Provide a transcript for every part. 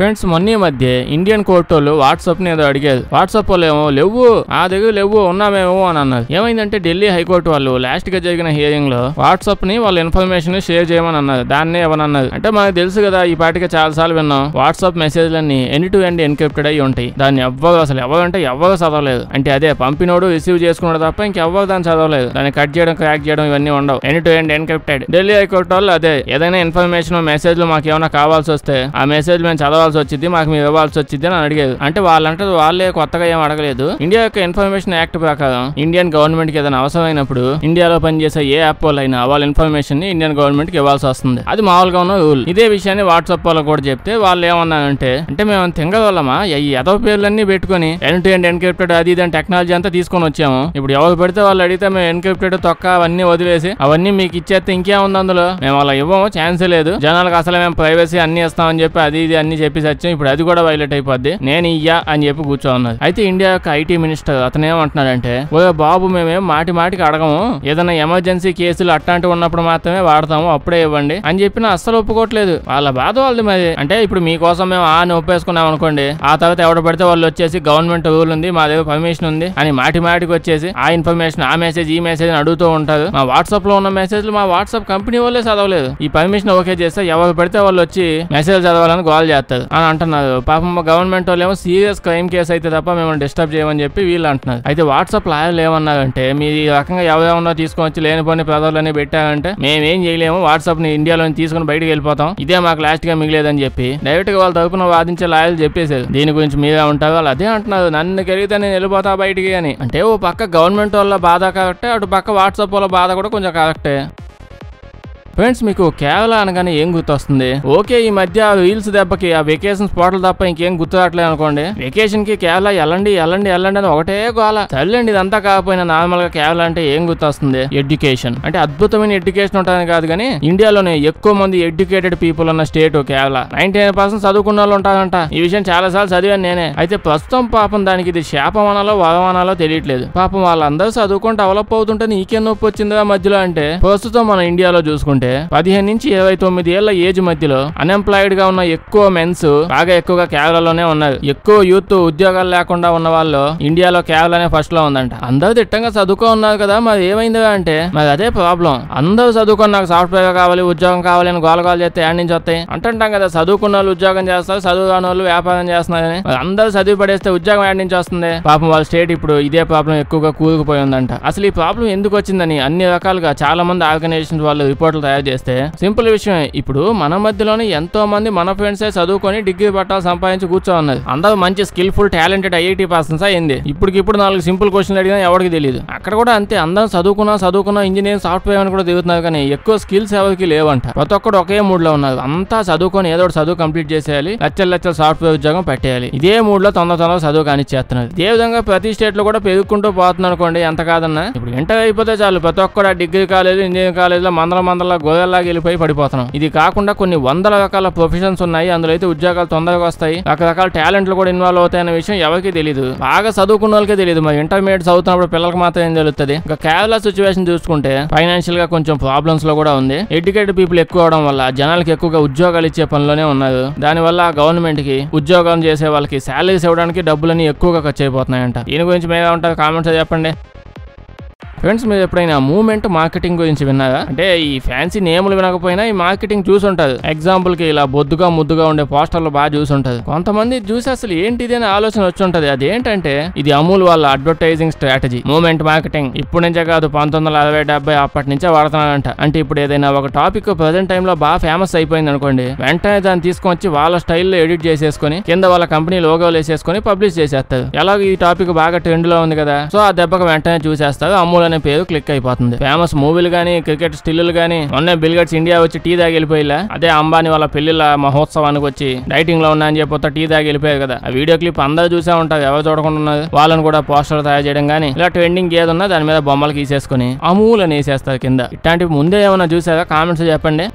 Friends మొన్న మధ్య Indian court వాళ్ళు వాట్సాప్ ని ఏదో అడిగారు. వాట్సాప్ వాళ్ళు ఏమో లేవు ఆ దగ్గర లేవు ఉన్నామేమో అని అన్నారు. ఏమైందంటే ఢిల్లీ హైకోర్టు వాళ్ళు లాస్ట్ గా జరిగిన హియరింగ్ లో వాట్సాప్ ని వాళ్ళ ఇన్ఫర్మేషన్ షేర్ చేయమని అన్నారు. దాన్నే ఏమన్నారు అంటే మనకు తెలుసు కదా, ఈ పాటికి చాలా సార్లు విన్నాం వాట్సాప్ మెసేజ్లన్నీ ఎండ్ టు ఎండ్ ఎన్క్రిప్టెడ్ అయ్యి ఉంటాయి. దాన్ని ఎవరు చదవలేదు. అంటే అదే పంపినోడు రిసీవ్ చేసుకున్నాడు తప్ప ఇంకెవ్వరు దాన్ని చదవలేదు. దాన్ని కట్ చేయడం క్రాక్ చేయడం ఇవన్నీ ఉండవు. End to end encrypted. Delhi high court వాళ్ళు అదే ఏదైనా ఇన్ఫర్మేషన్ మెసేజ్లు మాకు ఏమైనా కావాల్సి వస్తే ఆ మెసేజ్ మేము చదవాల్సి వచ్చింది, మాకు మీరు ఇవ్వాల్సి వచ్చింది అని అడిగేది. అంటే వాళ్ళే కొత్తగా ఏం అడగలేదు. ఇండియా యొక్క ఇన్ఫర్మేషన్ యాక్ట్ ప్రకారం ఇండియన్ గవర్నమెంట్ కి ఏదైనా అవసరమైనప్పుడు ఇండియాలో పనిచేసే ఏ యాప్ వాళ్ళైనా వాళ్ళ ఇన్ఫర్మేషన్ ని ఇండియన్ గవర్నమెంట్ కి ఇవ్వాల్సి వస్తుంది. అది మామూలుగా ఉన్న రూల్. ఇదే విషయాన్ని వాట్సాప్ వాళ్ళకి కూడా చెప్తే వాళ్ళు ఏమన్నారంటే అంటే మేము తింగలమా ఈ ఎదవ పేర్లన్నీ పెట్టుకుని ఎండ్ టు ఎండ్ ఎన్క్రిప్టెడ్ అది ఇదని టెక్నాలజీ అంతా తీసుకొని వచ్చాము. ఇప్పుడు ఎవరు పెడితే వాళ్ళు అడిగితే మేము ఎన్క్రిప్టెడ్ తొక్క అవన్నీ వదిలేసి అవన్నీ మీకు ఇచ్చేస్తే ఇంకేముంది అందులో, మేము అలా ఇవ్వము, ఛాన్సే లేదు. జనాలకు అసలు మేము ప్రైవసీ అన్ని ఇస్తామని చెప్పి అది ఇది అన్ని చెప్పి వచ్చాం. ఇప్పుడు అది కూడా వైలేట్ అయిపోద్ది, నేను ఇయ్యా అని చెప్పి కూర్చోన్నారు. అయితే ఇండియా యొక్క ఐటీ మినిస్టర్ అతను ఏమంటున్నాడంటే ఓ బాబు మేమేం మాటికి అడగము, ఏదైనా ఎమర్జెన్సీ కేసులు అట్లాంటివి ఉన్నప్పుడు మాత్రమే వాడతాము, అప్పుడే ఇవ్వండి అని చెప్పిన అస్సలు ఒప్పుకోవట్లేదు. వాళ్ళ బాధ వాళ్ళది. మరి అంటే ఇప్పుడు మీకోసం మేము అని ఒప్పేసుకున్నాం అనుకోండి, ఆ తర్వాత ఎవడ పడితే వాళ్ళు వచ్చేసి గవర్నమెంట్ రూల్ ఉంది మా దగ్గర పర్మిషన్ ఉంది అని మాటికి వచ్చేసి ఆ ఇన్ఫర్మేషన్ ఆ మెసేజ్ ఈ మెసేజ్ అడుగుతూ ఉంటారు. మా వాట్సాప్ లో ఉన్న మెసేజ్లు మా వాట్సాప్ కంపెనీ వాళ్ళే చదవలేదు, ఈ పర్మిషన్ ఓకే చేస్తే ఎవరు పడితే వాళ్ళు వచ్చి మెసేజ్ చదవాలని గోల్ చేస్తారు అని అంటున్నారు. పాపం గవర్నమెంట్ వాళ్ళు ఏమో సీరియస్ క్రైమ్ కేసు అయితే తప్ప మేము డిస్టర్బ్ చేయమని చెప్పి వీళ్ళు అంటున్నారు. అయితే వాట్సాప్ లాయర్లు ఏమన్నారంటే మీరు ఈ రకంగా ఎవరేమన్నా తీసుకొని వచ్చి లేనిపోని ప్రజలని పెట్టారంటే మేమేం చేయలేము, వాట్సాప్ ని ఇండియాలో తీసుకుని బయటకు వెళ్ళిపోతాం, ఇదే మాకు లాస్ట్ గా మిగిలేదని చెప్పి డైరెక్ట్ గా వాళ్ళ తరపున వాదించే లాయర్లు చెప్పేశారు. దీని గురించి మీరే ఉంటారు. వాళ్ళు అదే అంటున్నారు, నన్ను కలిగితే నేను వెళ్ళిపోతా బయటికి అని. అంటే ఓ పక్క గవర్నమెంట్ వాళ్ళ బాధ కరెక్టే, అటు పక్క వాట్సాప్ వాళ్ళ బాధ కూడా కొంచెం కరెక్టే. ఫ్రెండ్స్ మీకు కేరళ అనగానే ఏం గుర్తొస్తుంది? ఓకే ఈ మధ్య రీల్స్ దెబ్బకి ఆ వెకేషన్ స్పాట్లు తప్ప ఇంకేం గుర్తు రావట్లేదు అనుకోండి. వెకేషన్ కి కేరళ వెళ్ళండి అని ఒకటే గోల. సర్లేండి ఇదంతా కాకపోయినా నార్మల్ గా కేరళ అంటే ఏం గుర్తొస్తుంది? ఎడ్యుకేషన్. అంటే అద్భుతమైన ఎడ్యుకేషన్ ఉంటారని కాదు కానీ ఇండియాలోనే ఎక్కువ మంది ఎడ్యుకేటెడ్ పీపుల్ ఉన్న స్టేట్ కేరళ. 99% చదువుకున్న వాళ్ళు ఉంటారంట. ఈ విషయం చాలా సార్లు చదివాను నేనే. అయితే ప్రస్తుతం పాపం దానికి ఇది శాపమనాలో వరమనాలో తెలియట్లేదు. పాపం వాళ్ళందరూ చదువుకుంటూ డెవలప్ అవుతుంటే నీకేం నొప్పి వచ్చిందా మధ్యలో అంటే ప్రస్తుతం మనం ఇండియాలో చూసుకుంటే 15 నుంచి 29 ఏళ్ల ఏజ్ మధ్యలో అన్ఎంప్లాయిడ్ గా ఉన్న ఎక్కువ మెన్స్ బాగా ఎక్కువగా కేరళలోనే ఉన్నారు. ఎక్కువ యూత్ ఉద్యోగాలు లేకుండా ఉన్న వాళ్ళు ఇండియాలో కేరళనే ఫస్ట్ లో ఉందంట. అందరూ దిట్టంగా చదువుకో ఉన్నారు కదా, మరి ఏమైంది అంటే మరి అదే ప్రాబ్లం. అందరూ చదువుకొని నాకు సాఫ్ట్వేర్ కావాలి ఉద్యోగం కావాలి అని గోలగోలు చేస్తే ఏడు నుంచి వస్తాయి అంటుంటాం కదా. చదువుకున్న వాళ్ళు ఉద్యోగం చేస్తారు, చదువుకున్న వాళ్ళు వ్యాపారం చేస్తున్నారని. అందరూ చదివి పడేస్తే ఉద్యోగం ఏడు నుంచి వస్తుంది? పాపం వాళ్ళ స్టేట్ ఇప్పుడు ఇదే ప్రాబ్లం ఎక్కువగా కూరుకుపోయి ఉందంట. అసలు ఈ ప్రాబ్లం ఎందుకు వచ్చిందని అన్ని రకాలుగా చాలా మంది ఆర్గనైజేషన్ వాళ్ళు రిపోర్ట్లు తయారు చేస్తే సింపుల్ విషయం, ఇప్పుడు మన మధ్యలోనే ఎంతో మంది మన ఫ్రెండ్సే చదువుకొని డిగ్రీ పట్టాలు సంపాదించి కూర్చో ఉన్నారు. అందరూ మంచి స్కిల్ఫుల్ టాలెంటెడ్ ఐఐటీ పర్సన్స్ అయింది. ఇప్పుడు 4 సింపుల్ క్వశ్చన్లు అడిగినా ఎవరికి తెలియదు. అక్కడ కూడా అంతే, అందరూ చదువుకున్నా ఇంజనీరింగ్ సాఫ్ట్వేర్ అని కూడా దిగుతున్నారు కానీ ఎక్కువ స్కిల్స్ ఎవరికి లేవంట. ప్రతి ఒక్కరు ఒకే మూడ్ లో ఉన్నారు. అంతా చదువుకొని ఏదో చదువు కంప్లీట్ చేసేయాలి, లక్షల సాఫ్ట్వేర్ ఉద్యోగం పెట్టేయాలి, ఇదే మూడ్ లో తొందర చదువు కానిచ్చేస్తున్నారు. ఇదే విధంగా ప్రతి స్టేట్ లో కూడా పెరుగుకుంటూ పోతుంది అనుకోండి. ఎంత కాదన్నా ఇప్పుడు ఇంటర్ అయిపోతే చాలు ప్రతి ఒక్కరు డిగ్రీ కాలేజ్ ఇంజనీరింగ్ కాలేజ్ లో మందల గోయల్లాగా వెళ్ళిపోయి పడిపోతున్నాం. ఇది కాకుండా కొన్ని వందల రకాల ప్రొఫెషన్స్ ఉన్నాయి, అందులో అయితే ఉద్యోగాలు తొందరగా వస్తాయి, రకరకాల టాలెంట్లు కూడా ఇన్వాల్వ్ అవుతాయనే విషయం ఎవరికి తెలియదు. బాగా చదువుకున్న వాళ్ళకే తెలియదు. మరి ఇంటర్మీడియట్ చదువుతున్నప్పుడు పిల్లలకు మాత్రం ఏం తెలుస్తుంది? ఇంకా కేరళ సిచ్యువేషన్ చూసుకుంటే ఫైనాన్షియల్ గా కొంచెం ప్రాబ్లమ్స్ లో కూడా ఉంది. ఎడ్యుకేటెడ్ పీపుల్ ఎక్కువ అవడం వల్ల జనాలకి ఎక్కువగా ఉద్యోగాలు ఇచ్చే పనిలోనే ఉన్నారు. దానివల్ల గవర్నమెంట్ కి ఉద్యోగం చేసే వాళ్ళకి శాలరీస్ ఇవ్వడానికి డబ్బులని ఎక్కువగా ఖర్చు అయిపోతున్నాయంట. దీని గురించి మీద ఉంటారు కామెంట్స్ చెప్పండి. ఫ్రెండ్స్ మీరు ఎప్పుడైనా మూవ్మెంట్ మార్కెటింగ్ గురించి విన్నారా? అంటే ఈ ఫ్యాన్సీ నేములు వినకపోయినా ఈ మార్కెటింగ్ చూసుంటారు. ఎగ్జాంపుల్ కి ఇలా బొద్దుగా ముద్దుగా ఉండే పోస్టర్లు బాగా చూసుంటారు. కొంతమంది చూసి అసలు ఏంటిది అనే ఆలోచన వచ్చి ఉంటది. అదేంటంటే ఇది అమూల్ వాళ్ళ అడ్వర్టైజింగ్ స్ట్రాటజీ. మూవ్మెంట్ మార్కెటింగ్ ఇప్పుడు నుంచే కాదు 1960, 70 అప్పటి నుంచే వాడుతున్నారంట. అంటే ఇప్పుడు ఏదైనా ఒక టాపిక్ ప్రెసెంట్ టైమ్ లో బాగా ఫేమస్ అయిపోయింది అనుకోండి, వెంటనే దాన్ని తీసుకొచ్చి వాళ్ళ స్టైల్లో ఎడిట్ చేసేసుకుని కింద వాళ్ళ కంపెనీ లోగోలు వేసేసుకుని పబ్లిష్ చేసేస్తారు. ఎలాగో ఈ టాపిక్ బాగా ట్రెండ్ లో ఉంది కదా, సో ఆ దెబ్బకు వెంటనే చూసేస్తారు, అమూల్ అనే పేరు క్లిక్ అయిపోతుంది. ఫేమస్ మూవీలు గానీ క్రికెట్ స్టిల్లు గానీ మొన్న బిల్ గేట్స్ ఇండియా వచ్చి టీ దాగి వెళ్ళిపోయిలా, అదే అంబానీ వాళ్ళ పెళ్లిళ్ళ మహోత్సవానికి వచ్చి డైటింగ్ లో ఉన్నా అని చెప్పి టీ దాగి వెళ్ళిపోయారు కదా. ఆ వీడియో క్లిప్ అందరూ చూసే ఉంటారు, ఎవరు చూడకుండా ఉన్నారు. వాళ్ళని కూడా పోస్టర్లు తయారు చేయడం గానీ ఇలా ట్రెండింగ్ ఏదున్నా దాని మీద బొమ్మలు గీసేసుకుని అమూల్ అని వేసేస్తారు కింద. ఇట్లాంటివి ముందే ఏమన్నా చూసారా? కామెంట్స్ చెప్పండి.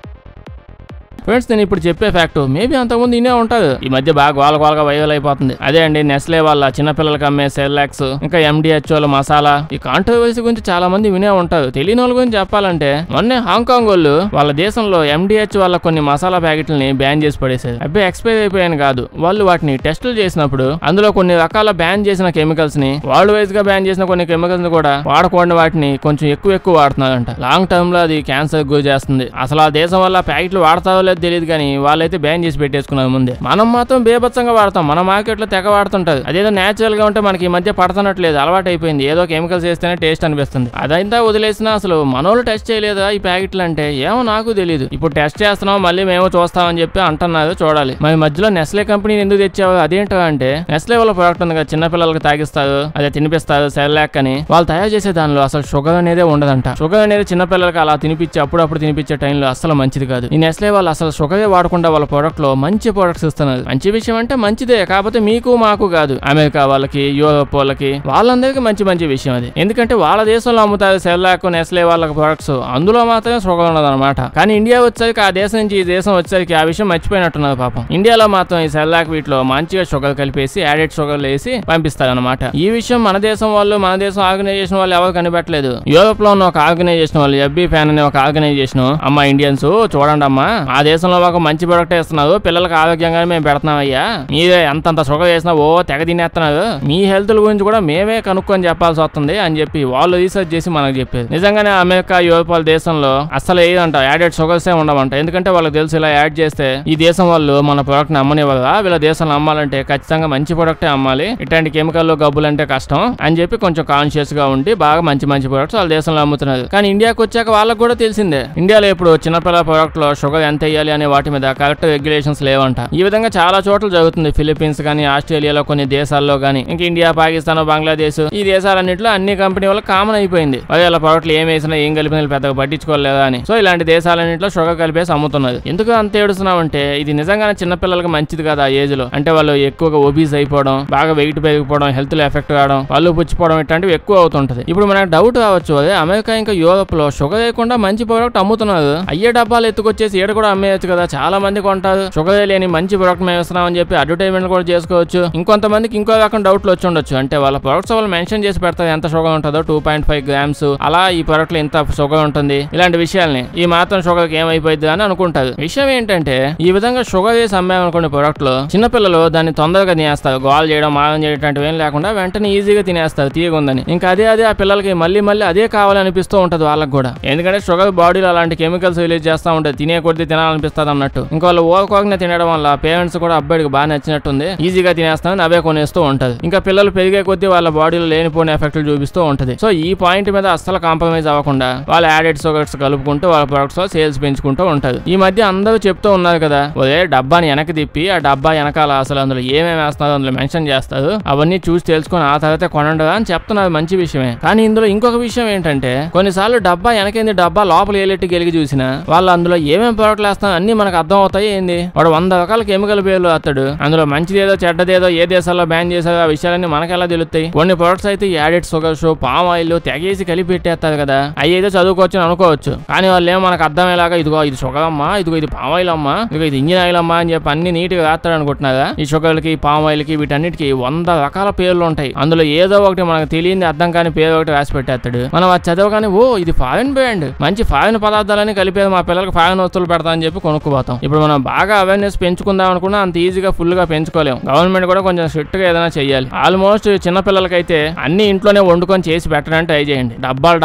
ఫ్రెండ్స్ నేను ఇప్పుడు చెప్పే ఫ్యాక్ట్ మేబీ అంతకుముందు ఇనే ఉంటారు, ఈ మధ్య బాగా గోలగోలగా వైరల్ అయిపోతుంది. అదే అండి నెస్లే వాళ్ళ చిన్నపిల్లలకి అమ్మే సెర్లాక్స్, ఇంకా MDHO మసాలా. ఈ కాంట్రవర్సీ గురించి చాలా మంది వినే ఉంటారు. తెలియని వాళ్ళ గురించి చెప్పాలంటే మొన్నే హాంకాంగ్ వాళ్ళు వాళ్ళ దేశంలో MDH వాళ్ళ కొన్ని మసాలా ప్యాకెట్లని బ్యాన్ చేసి పడేశారు. అబ్బాయి ఎక్స్పైర్ అయిపోయాను కాదు, వాళ్ళు వాటిని టెస్టులు చేసినప్పుడు అందులో కొన్ని రకాల బ్యాన్ చేసిన కెమికల్స్ ని, వరల్డ్ వైజ్ గా బ్యాన్ చేసిన కొన్ని కెమికల్స్ ని కూడా వాడకుండా వాటిని కొంచెం ఎక్కువ వాడుతున్నారంట. లాంగ్ టర్మ్ లో అది క్యాన్సర్ గురి చేస్తుంది. అసలు ఆ దేశం వల్ల ప్యాకెట్లు వాడతారో లేదో తెలియదు కానీ వాళ్ళైతే బ్యాన్ చేసి పెట్టేసుకున్నారు ముందే. మనం మాత్రం బేబత్సంగా వాడతాం, మన మార్కెట్ లో తెగ వాడుతుంటది. అదేదో నేచురల్ గా ఉంటే మనకి ఈ మధ్య పడతనట్లేదు, అలవాటు అయిపోయింది. ఏదో కెమికల్స్ వేస్తేనే టేస్ట్ అనిపిస్తుంది. అదంతా వదిలేసినా అసలు మనోళ్ళు టెస్ట్ చేయలేదా ఈ ప్యాకెట్లు అంటే ఏమో నాకు తెలియదు. ఇప్పుడు టెస్ట్ చేస్తున్నాం మళ్ళీ మేము చూస్తామని చెప్పి అంటున్నారు, చూడాలి. మరి మధ్యలో నెస్లే కంపెనీని ఎందుకు తెచ్చావు అదేంటో అంటే నెస్లే వాళ్ళ ప్రోడక్ట్ ఉంది కదా, చిన్నపిల్లలకి తాగిస్తారు, అదే తినిపిస్తారు సెర్లాక్ అని. వాళ్ళు తయారు చేసే దానిలో అసలు షుగర్ అనేదే ఉండదంట. షుగర్ అనేది చిన్నపిల్లలకి అలా తినిపించి అప్పుడప్పుడు తినిపించే టైంలో అసలు మంచిది కాదు. ఈ నెస్లే వాళ్ళు అసలు షుగరే వాడకుండా వాళ్ళ ప్రోడక్ట్ లో మంచి ప్రొడక్ట్స్ ఇస్తున్నారు. మంచి విషయం అంటే మంచిదే, కాకపోతే మీకు మాకు కాదు, అమెరికా వాళ్ళకి, యూరోప్ వాళ్ళకి, వాళ్ళందరికీ మంచి విషయం అది. ఎందుకంటే వాళ్ళ దేశంలో అమ్ముతారు సెర్లాక్, నెస్లే వాళ్ళ ప్రొడక్ట్స్, అందులో మాత్రమే షుగర్ ఉండదు అనమాట. కానీ ఇండియా వచ్చేసరికి ఆ దేశం నుంచి ఈ దేశం వచ్చేసరికి ఆ విషయం మర్చిపోయినట్టున్నారు పాపం. ఇండియాలో మాత్రం ఈ సెర్లాక్ వీటిలో మంచిగా షుగర్ కలిపేసి యాడెడ్ షుగర్ వేసి పంపిస్తారు అనమాట. ఈ విషయం మన దేశం వాళ్ళు, మన దేశం ఆర్గనైజేషన్ వాళ్ళు ఎవరు కనిపెట్టలేదు. యూరోప్ లో ఉన్న ఒక ఆర్గనైజేషన్ వాళ్ళు, FB ఫ్యాన్ అనే ఒక ఆర్గనైజేషన్, అమ్మా ఇండియన్స్ చూడండి అమ్మా, ఆ దేశంలో ఒక మంచి ప్రొడక్ట్ ఇస్తున్నారు, పిల్లలకు ఆరోగ్యంగానే మేము పెడుతున్నాం అయ్యా, మీరే అంతంత షుగర్ వేసినా ఓ తెగ తినేస్తున్నారు, మీ హెల్త్ గురించి కూడా మేమే కనుక్కొని చెప్పాల్సి వస్తుంది అని చెప్పి వాళ్ళు రీసెర్చ్ చేసి మనకు చెప్పేది. నిజంగానే అమెరికా, యూరోప్ వాళ్ళ దేశంలో అసలు ఏదంట యాడెడ్ షుగర్సే ఉండవంట. ఎందుకంటే వాళ్ళకి తెలుసు ఇలా యాడ్ చేస్తే ఈ దేశం వాళ్ళు మన ప్రొడక్ట్ ని అమ్మనివ్వరా, వీళ్ళ దేశంలో అమ్మాలంటే ఖచ్చితంగా మంచి ప్రొడక్టే అమ్మాలి, ఇట్లాంటి కెమికల్ గబ్బులు అంటే కష్టం అని చెప్పి కొంచెం కాన్షియస్ గా ఉండి బాగా మంచి ప్రొడక్ట్స్ వాళ్ళ దేశంలో అమ్ముతున్నారు. కానీ ఇండియాకి వచ్చాక వాళ్ళకి కూడా తెలిసిందే, ఇండియాలో ఇప్పుడు చిన్నపిల్లల ప్రొడక్ట్ లో షుగర్ ఎంత వేయాలి అనే వాటి మీద కరెక్ట్ రెగ్యులేషన్స్ లేవంట. ఈ విధంగా చాలా చోట్ల జరుగుతుంది. ఫిలిప్పీన్స్ కానీ, ఆస్ట్రేలియాలో కొన్ని దేశాల్లో కానీ, ఇంకా ఇండియా, పాకిస్తాన్, బంగ్లాదేశ్, ఈ దేశాలన్నింటిలో అన్ని కంపెనీ వాళ్ళకి కామన్ అయిపోయింది. వాళ్ళ ప్రొడక్ట్లు ఏం వేసినా ఏం కలిపినా పెద్దగా పట్టించుకోలేదా అని. సో ఇలాంటి దేశాలన్నింటిలో షుగర్ కలిపేసి అమ్ముతున్నది. ఎందుకు అంత ఏడుస్తున్నామంటే ఇది నిజంగానే చిన్నపిల్లలకి మంచిది కాదు ఆ ఏజ్ లో. అంటే వాళ్ళు ఎక్కువగా ఒబీస్ అయిపోవడం, బాగా వెయిట్ పెరిగిపోవడం, హెల్త్ లో ఎఫెక్ట్ కావడం, పళ్ళు పుచ్చిపోవడం ఇట్లాంటివి ఎక్కువ అవుతుంటది. ఇప్పుడు మనకు డౌట్ రావచ్చు, అదే అమెరికా ఇంకా యూరోప్ లో షుగర్ వేయకుండా మంచి ప్రోడక్ట్ అమ్ముతున్నారు, అయ్యే డబ్బాలు ఎత్తుకొచ్చేసి ఈడ కూడా అమ్మేయచ్చు కదా, చాలా మంది కొంటారు, షుగర్ లేని మంచి ప్రోడక్ట్ మేము ఇస్తున్నాం అని చెప్పి అడ్వర్టైజ్మెంట్ కూడా చేసుకోవచ్చు. ఇంకొంతమందికి ఇంకో రకం డౌట్లు వచ్చి ఉండొచ్చు, అంటే వాళ్ళ ప్రొడక్ట్స్ వాళ్ళు మెన్షన్ చేసి పెడతారు ఎంత షుగర్ ఉంటుందో, 2.5 grams అలా ఈ ప్రొడక్ట్ లో ఇంత షుగర్ ఉంటుంది, ఇలాంటి విషయాల్ని ఈ మాత్రం షుగర్ కి ఏమైపోయింది అని అనుకుంటారు. విషయం ఏంటంటే ఈ విధంగా షుగర్ వేసి అమ్మామనుకునే ప్రొడక్ట్ లో చిన్నపిల్లలు దాన్ని తొందరగా తినేస్తారు, గోల్ చేయడం, మారం చేయడం ఏం లేకుండా వెంటనే ఈజీగా తినేస్తారు తీయగుందని. ఇంకా అదే ఆ పిల్లలకి మళ్ళీ అదే కావాలనిపిస్తూ ఉంటది వాళ్ళకి కూడా. ఎందుకంటే షుగర్ బాడీలో అలాంటి కెమికల్స్ రిలీజ్ చేస్తూ ఉంటుంది, తినే కొద్ది తినాలనిపిస్తుంది అన్నట్టు. ఇంకా వాళ్ళు ఓవర్కోగ్నే తినడం వల్ల పేరెంట్స్ కూడా అబ్బాయికి బాగా నచ్చినట్టుంది, ఈజీగా తినేస్తామని అవే కొనేస్తూ ఉంటది. ఇంకా పిల్లలు పెరిగే కొద్దీ వాళ్ళ బాడీలో లేనిపోయిన ఎఫెక్ట్లు చూపిస్తూ ఉంటది. సో ఈ పాయింట్ మీద అస్సలు కాంప్రమైజ్ అవ్వకుండా వాళ్ళు యాడెడ్ షుగర్స్ కలుపుకుంటూ వాళ్ళ ప్రొడక్ట్స్ లో సేల్స్ పెంచుకుంటూ ఉంటది. ఈ మధ్య అందరూ చెప్తూ ఉన్నారు కదా, ఒరే డబ్బాని వెనక్కి తిప్పి ఆ డబ్బా వెనకాల అసలు అందులో ఏమేమి వేస్తారో అందులో మెన్షన్ చేస్తారు, అవన్నీ చూసి తెలుసుకొని ఆ తర్వాత కొనండి అని చెప్తున్నారు, మంచి విషయమే. కానీ ఇందులో ఇంకొక విషయం ఏంటంటే కొన్నిసార్లు డబ్బా వెనకేంది డబ్బా లోపల ఏలెట్టి గెలిగి చూసినా వాళ్ళు అందులో ఏమేమి ప్రొడక్ట్లు వేస్తారో అన్ని మనకు అర్థం అవుతాయి. ఏంది వాడు 100 రకాల కెమికల్ పేర్లు అతడు, అందులో మంచిదేదో చెడ్డదేదో ఏ దేశాల్లో బ్యాన్ చేశారో ఆ విషయాలన్నీ మనకెలా తెలుస్తాయి. కొన్ని ప్రొడక్ట్స్ అయితే యాడెడ్ షుగర్స్, పామ్ ఆయిల్ తెగేసి కలిపి పెట్టేస్తారు కదా, అవి ఏదో చదువుకోవచ్చు అనుకోవచ్చు. కానీ వాళ్ళు ఏమో మనకు అర్థమయ్యేలాగా ఇదిగో ఇది షుగర్ అమ్మా, ఇదిగో ఇది పామ్ ఆయిల్ అమ్మా, ఇదిగో ఇది ఇంజిన్ ఆయిల్ అమ్మా అని చెప్పి అన్ని నీట్ గా రాస్తాడు అనుకుంటున్నారా. ఈ షుగర్ కి, పామ్ ఆయిల్ కి, వీటన్నిటికి 100 రకాల పేర్లు ఉంటాయి. అందులో ఏదో ఒకటి మనకు తెలియని అర్థం కాని పేరు ఒకటి రాసి పెట్టేస్తాడు. మనం అది చదవగానే ఓ ఇది ఫారిన్ బ్రాండ్, మంచి ఫారిన్ పదార్థాలని కలిపేది, మా పిల్లలకు ఫారిన్ వస్తువులు పెడతా అని చెప్పి కొనుక్కుపోతాం. ఇప్పుడు మనం బాగా అవేర్నెస్ పెంచుకుందాం అనుకున్నా అంత ఈజీగా ఫుల్ గా పెంచుకోలేం. గవర్నమెంట్ కూడా కొంచెం స్ట్రిక్ట్ గా ఏదైనా చెయ్యాలి. ఆల్మోస్ట్ చిన్న పిల్లలకైతే అన్ని ఇంట్లోనే వండుకొని చేసి పెట్టడానికి ట్రై చేయండి.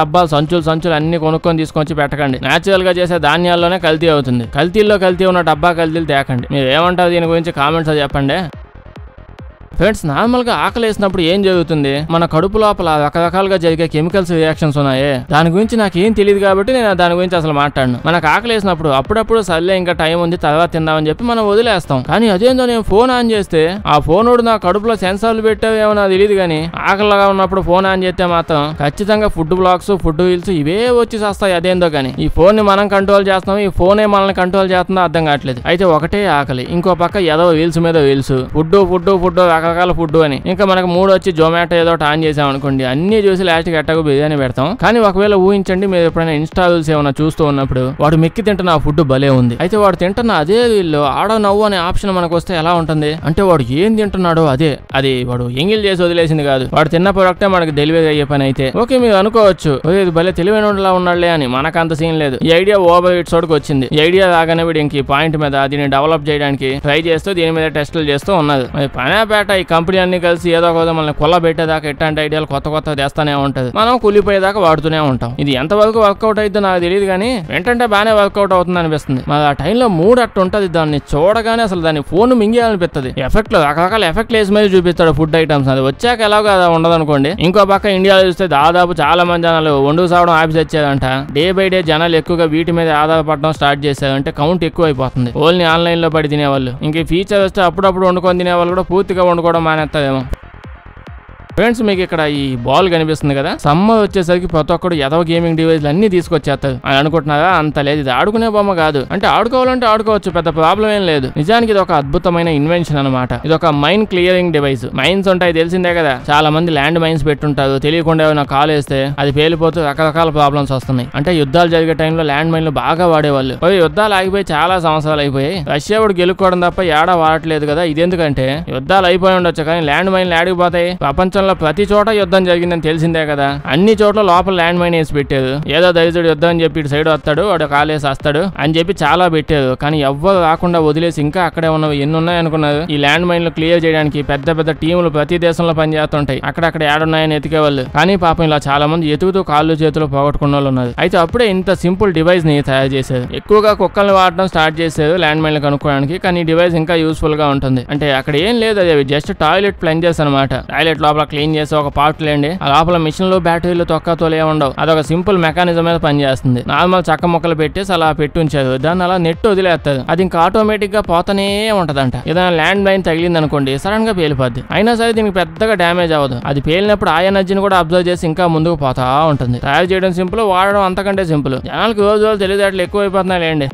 డబ్బాలు సంచులు అన్ని కొనుక్కొని తీసుకొచ్చి పెట్టకండి. నేచురల్ గా చేసే ధాన్యాల్లోనే కల్తీ అవుతుంది. కల్తీల్లో కల్తీ ఉన్న డబ్బా కల్తీలు తేకండి. మీరు ఏమంటారు దీని గురించి కామెంట్స్ చెప్పండి. ఫ్రెండ్స్ నార్మల్ గా ఆకలి వేసినప్పుడు ఏం జరుగుతుంది, మన కడుపు లోపల రకరకాలుగా జరిగే కెమికల్స్ రియాక్షన్స్ ఉన్నాయే, దాని గురించి నాకు ఏం తెలియదు కాబట్టి నేను దాని గురించి అసలు మాట్లాడను. మనకు ఆకలి వేసినప్పుడు అప్పుడప్పుడు సర్లే ఇంకా టైం ఉంది తర్వాత తిందామని చెప్పి మనం వదిలేస్తాం. కానీ అదేందో నేను ఫోన్ ఆన్ చేస్తే ఆ ఫోనోడు నా కడుపులో సెన్సార్లు పెట్టావేమో నాకు తెలియదు, కానీ ఆకలిగా ఉన్నప్పుడు ఫోన్ ఆన్ చేస్తే మాత్రం ఖచ్చితంగా ఫుడ్ బ్లాక్స్, ఫుడ్ వీల్స్ ఇవే వచ్చి వస్తాయి. అదేందో కానీ ఈ ఫోన్ ని మనం కంట్రోల్ చేస్తాం, ఈ ఫోనే మనల్ని కంట్రోల్ చేస్తుందో అర్థం కావట్లేదు. అయితే ఒకటే ఆకలి, ఇంకో పక్క ఏదో వీల్స్ మీద వీల్స్, ఫుడ్ రకరకాల ఫుడ్ అని. ఇంకా మనకు మూడు వచ్చి జొమాటో ఏదో ఆన్ చేసాం అనుకోండి, అన్ని చూసి లాస్ట్కి ఎట్టకు బిర్యానీ పెడతాం. కానీ ఒకవేళ ఊహించండి, మీరు ఎప్పుడైనా ఇన్స్టాల్స్ ఏమైనా చూస్తూ ఉన్నప్పుడు వాడు మెక్కి తింటున్న ఆ ఫుడ్ భలే ఉంది, అయితే వాడు తింటున్న అదే వీళ్ళు ఆడ నవ్వు అనే ఆప్షన్ మనకు వస్తే ఎలా ఉంటుంది అంటే, వాడు ఏం తింటున్నాడో అదే, అది వాడు ఎంగిల్ చేసి వదిలేసింది కాదు, వాడు తిన్న ప్రొడక్టే మనకి డెలివరీ అయ్యే పని. అయితే ఓకే, మీరు అనుకోవచ్చు ఇది భలే తెలివైన ఉన్నాడులే అని. మనకు అంత సీన్ లేదు. ఈ ఐడియా ఓవర్ ఇట్స్ వరకు వచ్చింది. ఈ ఐడియా రాగానే వీడు ఇంక పాయింట్ మీద దీన్ని డెవలప్ చేయడానికి ట్రై చేస్తూ దీని మీద టెస్టులు చేస్తూ ఉన్నది. మరి పనేపేట ఈ కంపెనీ అన్ని కలిసి ఏదో ఒక మనల్ని కొల్ల పెట్టేదాకా ఎట్లాంటి ఐడియాలు కొత్త తెస్తానే ఉంటది, మనం కూలిపోయేదాకా వాడుతూనే ఉంటాం. ఇది ఎంతవరకు వర్కౌట్ అయిద్దో నాకు తెలియదు, కానీ వెంటనే బాగానే వర్కౌట్ అవుతుంది అనిపిస్తుంది. మరి ఆ టైంలో మూడు అట్టు ఉంటది, దాన్ని చూడగానే అసలు దాన్ని ఫోన్ మింగేయాలనిపిస్తుంది. ఎఫెక్ట్లు రకరకాల ఎఫెక్ట్ వేసి మీద చూపిస్తాడు ఫుడ్ ఐటమ్స్. అది వచ్చాక ఎలాగో అది ఉండదు అనుకోండి. ఇంకో పక్క ఇండియాలో చూస్తే దాదాపు చాలా మంది జనాలు వండుకు సావడం ఆఫీస్ వచ్చేదంట. డే బై డే జనాలు ఎక్కువగా వీటి మీద ఆధారపడడం స్టార్ట్ చేశారు. అంటే కౌంట్ ఎక్కువ అయిపోతుంది. ఓన్లీ ఆన్లైన్ లో పడి తినేవాళ్ళు, ఇంక ఫీచర్ వస్తే అప్పుడప్పుడు వండుకొని తినేవాళ్ళు కూడా పూర్తిగా వండుకోవడం మానేస్తారేమో. ఫ్రెండ్స్, మీకు ఇక్కడ ఈ బాల్ కనిపిస్తుంది కదా, సమ్మర్ వచ్చేసరికి ప్రతి ఒక్కడు ఏదో గేమింగ్ డివైస్లు అన్ని తీసుకొచ్చేస్తారు అని అనుకుంటున్నారా? అంత లేదు, ఇది ఆడుకునే బొమ్మ కాదు. అంటే ఆడుకోవాలంటే ఆడుకోవచ్చు, పెద్ద ప్రాబ్లం ఏం లేదు. నిజానికి ఇది ఒక అద్భుతమైన ఇన్వెన్షన్ అనమాట. ఇది ఒక మైన్ క్లియరింగ్ డివైస్. మైన్స్ ఉంటాయి తెలిసిందే కదా, చాలా మంది ల్యాండ్ మైన్స్ పెట్టుంటారు, తెలియకుండా ఏమైనా కాల్ వేస్తే అది పేలిపోతూ రకరకాల ప్రాబ్లమ్స్ వస్తున్నాయి. అంటే యుద్ధాలు జరిగే టైంలో ల్యాండ్ మైన్లు బాగా వాడేవాళ్ళు. యుద్ధాలు ఆగిపోయి చాలా సంవత్సరాలు అయిపోయాయి. రష్యా వాడు గెలుక్కోవడం తప్ప ఏడా వాడట్లేదు కదా. ఇదెందుకంటే యుద్ధాలు అయిపోయి ఉండొచ్చు, కానీ ల్యాండ్ మైన్లు ఆడిపోతాయి. ప్రపంచంలో ప్రతి చోట యుద్ధం జరిగిందని తెలిసిందే కదా. అన్ని చోట్ల లోపల ల్యాండ్ మైన్ వేసి పెట్టారు. ఏదో దరిద్రుడు యుద్ధం అని చెప్పి ఇటు సైడ్ వస్తాడు, వాడు కాలేసి వస్తాడు అని చెప్పి చాలా పెట్టారు. కానీ ఎవ్వరు రాకుండా వదిలేసి ఇంకా అక్కడే ఉన్నవి ఎన్ని ఉన్నాయి అనుకున్నారు. ఈ ల్యాండ్ మైన్లు క్లియర్ చేయడానికి పెద్ద పెద్ద టీములు ప్రతి దేశంలో పనిచేస్తుంటాయి. అక్కడక్కడ ఏడున్నాయని ఎతికేవాళ్ళు. కానీ పాపం ఇలా చాలా మంది ఎతుకుతూ కాళ్ళు చేతులు పోగొట్టుకున్న వాళ్ళు ఉన్నారు. అయితే అప్పుడే ఇంత సింపుల్ డివైస్ ని తయారు చేశారు. ఎక్కువగా కుక్కల్ని వాడడం స్టార్ట్ చేశారు ల్యాండ్ మైన్లు కనుక్కోవడానికి. కానీ ఈ డివైస్ ఇంకా యూస్ఫుల్ గా ఉంటుంది. అంటే అక్కడ ఏం లేదు, అది జస్ట్ టాయిలెట్ ప్లంజెస్ అనమాట. టాయిలెట్ లోపల క్లీన్ చేసి ఒక పార్ట్ లేండి, ఆ లోపల మిషన్లు బ్యాటరీలు తొక్కతోలు ఏముండవు. అదొక సింపుల్ మెకానిజం మీద పనిచేస్తుంది. నార్మల్ చక్క ముక్కలు పెట్టేసి అలా పెట్టి ఉంచారు. దాన్ని అలా నెట్ వదిలేస్తారు. అది ఇంకా ఆటోమేటిక్ గా పోతనే ఉంటదంట. ఏదైనా ల్యాండ్ మైన్ తగిలింది అనుకోండి, సడన్ గా పేలిపోద్ది. అయినా సరే దీనికి పెద్దగా డ్యామేజ్ అవ్వదు. అది పేలినప్పుడు ఆ ఎనర్జీని కూడా అబ్జర్వ్ చేసి ఇంకా ముందుకు పోతా ఉంటుంది. తయారు చేయడం సింపుల్, వాడడం అంతకంటే సింపుల్. జనాలకు రోజు తెలియదేట్లు ఎక్కువ అయిపోతున్నాయి లేండి.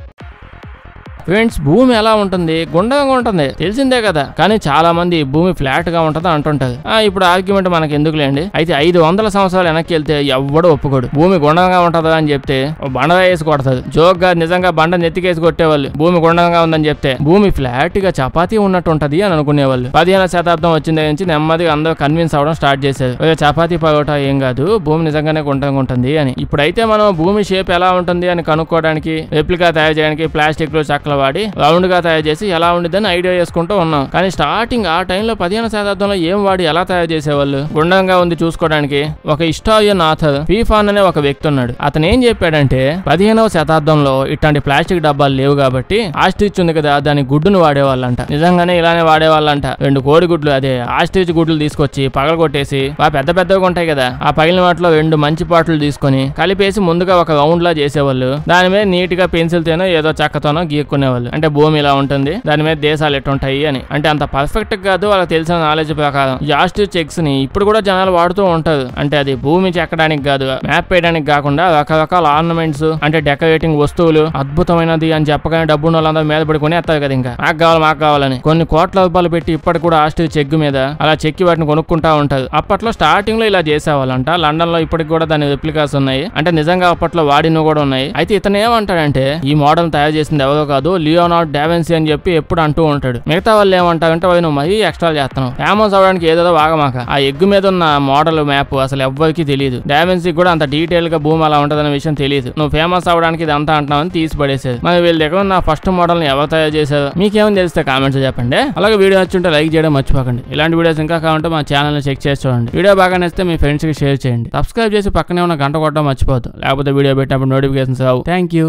ఫ్రెండ్స్, భూమి ఎలా ఉంటుంది? గుండ్రంగా ఉంటుంది తెలిసిందే కదా. కానీ చాలా మంది భూమి ఫ్లాట్ గా ఉంటది అంటుంటది. ఇప్పుడు ఆర్గ్యుమెంట్ మనకి ఎందుకులేండి. అయితే 500 సంవత్సరాలు వెనక్కి వెళ్తే ఎవ్వడు ఒప్పుకోడు భూమి గుండ్రంగా ఉంటదా అని చెప్తే బండ వేసి కొడతాడు. జోక్ గా నిజంగా బండ నెత్తికేసి కొట్టేవాళ్ళు భూమి గుండ్రంగా ఉందని చెప్తే. భూమి ఫ్లాట్ గా చపాతీ ఉన్నట్టు ఉంటది అని అనుకునేవాళ్ళు. 15వ శతాబ్దం వచ్చిన దగ్గర నుంచి నెమ్మదిగా అందరూ కన్విన్స్ అవడం స్టార్ట్ చేశారు. చపాతీ పరోటా ఏం కాదు, భూమి నిజంగానే గుండ్రంగా ఉంటుంది అని. ఇప్పుడైతే మనం భూమి షేప్ ఎలా ఉంటుంది అని కనుక్కోవడానికి రెప్లికా తయారు చేయడానికి ప్లాస్టిక్ లో చక్కల వాడి రౌండ్ గా తయారు చేసి ఎలా ఉండిద్దని ఐడియా చేసుకుంటూ ఉన్నాం. కానీ స్టార్టింగ్ ఆ టైంలో 15వ శతాబ్దంలో ఏం వాడి ఎలా తయారు చేసేవాళ్ళు? గుండ్రంగా ఉంది చూసుకోవడానికి. ఒక హిస్టారియన్ ఆథర్ ఫీఫాన్ అనే ఒక వ్యక్తి ఉన్నాడు. అతను ఏం చెప్పాడంటే 15వ శతాబ్దంలో ఇట్లాంటి ప్లాస్టిక్ డబ్బాలు లేవు కాబట్టి ఆస్ట్రిచ్ ఉంది కదా, దాని గుడ్డును వాడేవాళ్ళంట. నిజంగానే ఇలానే వాడేవాళ్ళంట. 2 కోడి గుడ్లు, అదే ఆస్ట్రిచ్ గుడ్లు తీసుకొచ్చి పగలగొట్టేసి పెద్ద పెద్దగా ఉంటాయి కదా, ఆ పగిలిన వాటిలో 2 మంచి పాటలు తీసుకొని కలిపేసి ముందుగా ఒక రౌండ్ లా చేసేవాళ్ళు. దాని మీద నీట్ గా పెన్సిల్ తోనో ఏదో చెక్కతోనో గీక్కునేవాళ్ళు. అంటే భూమి ఇలా ఉంటుంది, దాని మీద దేశాలు ఎట్టుంటాయి అని. అంటే అంత పర్ఫెక్ట్ కాదు, వాళ్ళకి తెలిసిన నాలెడ్జ్ ప్రకారం ఈ ఆస్ట్రిచ్ ఎగ్స్ ని ఇప్పుడు కూడా జనాలు వాడుతూ ఉంటారు. అంటే అది భూమి చెక్కడానికి కాదు, మ్యాప్ వేయడానికి కాకుండా రకరకాల ఆర్నమెంట్స్ అంటే డెకరేటింగ్ వస్తువులు అద్భుతమైనది అని చెప్పగానే డబ్బున్న వాళ్ళందరూ మీద పడుకుని ఎత్తారు కదా. ఇంకా మాకు కావాలని కొన్ని కోట్ల రూపాయలు పెట్టి ఇప్పటికి కూడా ఆస్ట్రిచ్ ఎగ్ మీద అలా చెక్కి వాటిని కొనుక్కుంటా ఉంటారు. అప్పట్లో స్టార్టింగ్ లో ఇలా చేసేవాళ్ళంట. లండన్ లో ఇప్పటికి కూడా దాని రెప్లికాస్ ఉన్నాయి. అంటే నిజంగా అప్పట్లో వాడినవి కూడా ఉన్నాయి. అయితే ఇతను ఏమంటాడంటే ఈ మోడల్ తయారు చేసింది ఎవరో కాదు, లియోనార్డో డావిన్సీ అని చెప్పి ఎప్పుడు అంటూ ఉంటాడు. మిగతా వాళ్ళు ఏమంటారంటే నువ్వు మరీ ఎక్స్ట్రా చేస్తున్నావు, ఫేమస్ అవడానికి ఏదో వాగమాక. ఆ ఎగ్ మీద ఉన్న మోడల్ మ్యాప్ అసలు ఎవ్వరికి తెలియదు. డావిన్సీ కూడా అంత డీటెయిల్ గా భూమి అలా ఉంటదనే విషయం తెలియదు. నువ్వు ఫేమస్ అవడానికి ఇది అంతా అంటున్నావు అని తీసి పడేసేది. మరి వీళ్ళ దగ్గర ఉన్న ఫస్ట్ మోడల్ ని ఎవరు తయారు చేశారు? మీకేమని తెలిస్తే కామెంట్స్ చెప్పండి. అలాగే వీడియో నచ్చుంటే లైక్ చేయడం మర్చిపోకండి. ఇలాంటి వీడియోస్ ఇంకా కావాలంటే మా ఛానల్ ని చెక్ చేసి చూడండి. వీడియో బాగా నచ్చితే మీ ఫ్రెండ్స్ కి షేర్ చేయండి. సబ్స్క్రైబ్ చేసి పక్కనే ఉన్న గంట కొట్టడం మర్చిపోవద్దు, లేకపోతే వీడియో పెట్టినప్పుడు నోటిఫికేషన్స్ రావు. Thank you.